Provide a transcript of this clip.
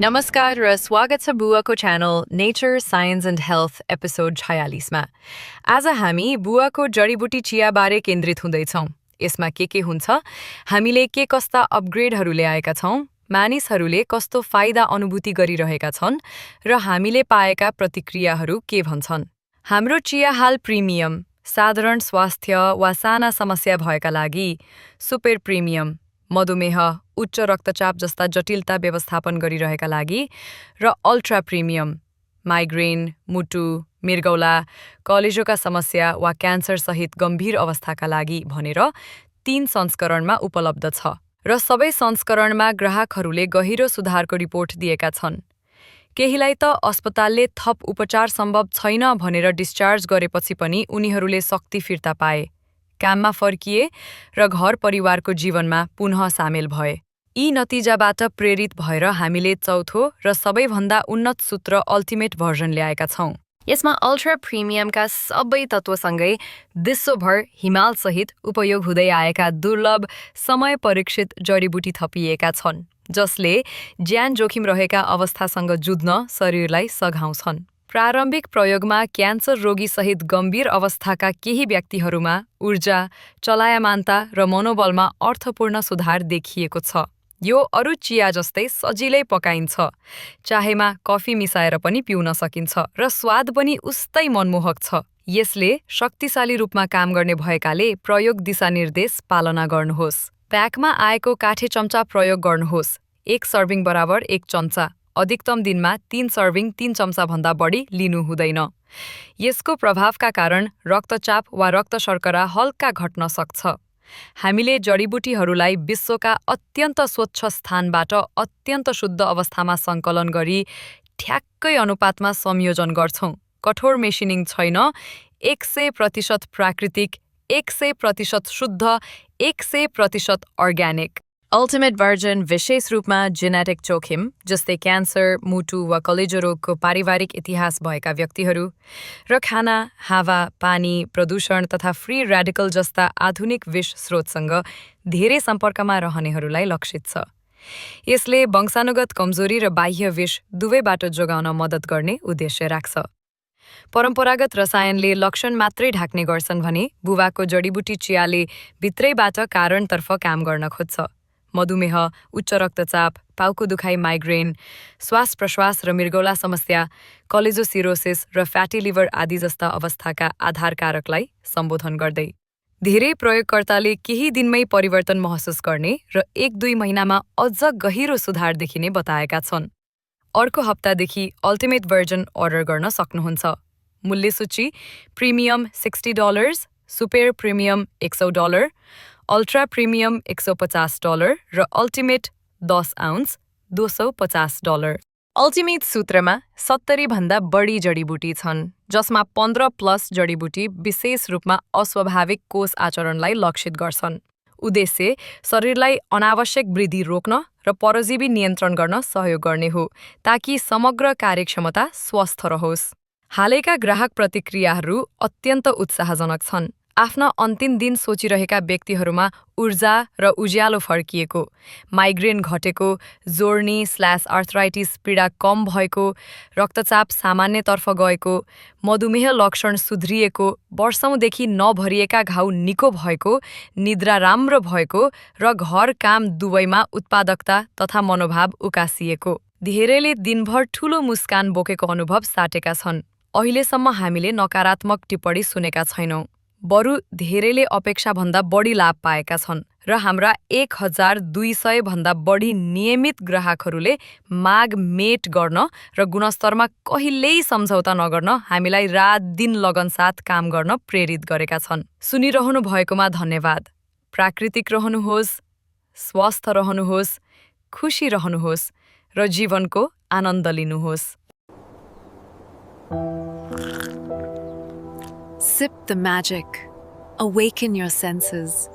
नमस्कार र स्वागत छ बुवाको channel nature science and health episode 46मा। आज हामी बुवाको जडीबुटी चिया बारे केन्द्रित हुँदैछौँ। यसमा के हुन्छ, हामीले के कस्ता अपग्रेडहरू ल्याएका छौँ, मानिसहरूले कस्तो फाइदा अनुभूति गरिरहेका छन् र हामीले पाएका प्रतिक्रियाहरू के भन्छन्। हाम्रो चिया हाल प्रिमियम, साधारण स्वास्थ्य वा साना समस्या भएका लागि, सुपर प्रिमियम, मधुमेह, उच्च रक्तचाप जस्ता जटिलता व्यवस्थापन गरिरहेका लागि र अल्ट्रा प्रिमियम, माइग्रेन, मुटु, मृगौला, कलेजोका समस्या वा क्यान्सर सहित गम्भीर अवस्थाका लागि भनेर 3 संस्करणमा उपलब्ध छ र सबै संस्करणमा ग्राहकहरूले गहिरो सुधारको रिपोर्ट दिएका छन्। केहीलाई त अस्पतालले थप उपचार सम्भव छैन भनेर डिस्चार्ज गरेपछि पनि उनीहरूले शक्ति फिर्ता पाए, काममा फर्किए र घर परिवारको जीवनमा पुनः सामेल भए। यी नतिजाबाट प्रेरित भएर हामीले चौथो र सबैभन्दा उन्नत सूत्र अल्टिमेट भर्जन ल्याएका छौँ। यसमा अल्ट्रा प्रिमियमका सबै तत्त्वसँगै विश्वभर हिमालसहित उपयोग हुँदै आएका दुर्लभ समय परीक्षित जडीबुटी थपिएका छन्, जसले ज्यान जोखिम रहेका अवस्थासँग जुझ्न शरीरलाई सघाउँछन्। प्रारम्भिक प्रयोगमा क्यान्सर रोगीसहित गम्भीर अवस्थाका केही व्यक्तिहरूमा ऊर्जा, चलायमानता र मनोबलमा अर्थपूर्ण सुधार देखिएको छ। यो अरू चिया जस्तै सजिलै पकाइन्छ, चाहेमा कफी मिसाएर पनि पिउन सकिन्छ र स्वाद पनि उस्तै मनमोहक छ। यसले शक्तिशाली रूपमा काम गर्ने भएकाले प्रयोग दिशानिर्देश पालना गर्नुहोस्। प्याकमा आएको काठे चम्चा प्रयोग गर्नुहोस्। 1 सर्भिङ बराबर 1 चम्चा। अधिकतम दिनमा 3 सर्भिङ 3 चम्चाभन्दा बढी लिनु हुँदैन। यसको प्रभावका कारण रक्तचाप वा रक्त शर्करा हल्का घट्न सक्छ। हामीले जडीबुटीहरूलाई विश्वका अत्यन्त स्वच्छ स्थानबाट अत्यन्त शुद्ध अवस्थामा सङ्कलन गरी ठ्याक्कै अनुपातमा संयोजन गर्छौँ। कठोर मेसिनिङ छैन, 100% प्राकृतिक, 100% शुद्ध, 100% अर्ग्यानिक। अल्टिमेट भर्जन विशेष रूपमा जेनेटिक जोखिम जस्तै क्यान्सर, मुटु वा कलेजो रोगको पारिवारिक इतिहास भएका व्यक्तिहरू र खाना, हावा, पानी, प्रदूषण तथा फ्री रेडिकल जस्ता आधुनिक विष स्रोतसँग धेरै सम्पर्कमा रहनेहरूलाई लक्षित छ। यसले वंशानुगत कमजोरी र बाह्य विष दुवैबाट जोगाउन मद्दत गर्ने उद्देश्य राख्छ। परम्परागत रसायनले लक्षण मात्रै ढाक्ने गर्छन् भने बुबाको जडीबुटी चियाले भित्रैबाट कारणतर्फ काम गर्न खोज्छ। मधुमेह, उच्च रक्तचाप, पाउको दुखाइ, माइग्रेन, श्वास प्रश्वास र मृगौला समस्या, कलेजो सिरोसिस र फ्याटी लिभर आदि जस्ता अवस्थाका आधार कारकलाई सम्बोधन गर्दै। धेरै प्रयोगकर्ताले केही दिनमै परिवर्तन महसुस गर्ने र 1-2 महिनामा अझ गहिरो सुधार देखिने बताएका छन्। अर्को हप्तादेखि अल्टिमेट भर्जन अर्डर गर्न सक्नुहुन्छ। मूल्य सूची: premium $60, super premium $100, ultra premium $150 र अल्टिमेट 10 आउन्स $250। अल्टिमेट सूत्रमा 70 भन्दा बढी जडीबुटी छन्, जसमा 15+ जडीबुटी विशेष रूपमा अस्वाभाविक कोष आचरणलाई लक्षित गर्छन्। उद्देश्य शरीरलाई अनावश्यक वृद्धि रोक्न र परजीवी नियन्त्रण गर्न सहयोग गर्ने हो, ताकि समग्र कार्यक्षमता स्वस्थ रहोस्। हालैका ग्राहक प्रतिक्रियाहरू अत्यन्त उत्साहजनक छन्। आफ्ना अन्तिम दिन सोचिरहेका व्यक्तिहरूमा ऊर्जा र उज्यालो फर्किएको, माइग्रेन घटेको, जोर्नी/आर्थराइटिस पीडा कम भएको, रक्तचाप सामान्यतर्फ गएको, मधुमेह लक्षण सुध्रिएको, वर्षौंदेखि नभरिएका घाउ निको भएको, निद्रा राम्रो भएको र घर काम दुवैमा उत्पादकता तथा मनोभाव उकासिएको। धेरैले दिनभर ठूलो मुस्कान बोकेको अनुभव साटेका छन्। अहिलेसम्म हामीले नकारात्मक टिप्पणी सुनेका छैनौँ। बरु धेरैले अपेक्षाभन्दा बढी लाभ पाएका छन् र हाम्रा 1200 भन्दा बढी नियमित ग्राहकहरूले माग मेट गर्न र गुणस्तरमा कहिल्यै सम्झौता नगर्न हामीलाई रात-दिन लगनसाथ काम गर्न प्रेरित गरेका छन्। सुनिरहनु भएकोमा धन्यवाद। प्राकृतिक रहनुहोस्, स्वस्थ रहनुहोस्, खुशी रहनुहोस् र जीवनको आनन्द लिनुहोस्। Sip the magic. Awaken your senses.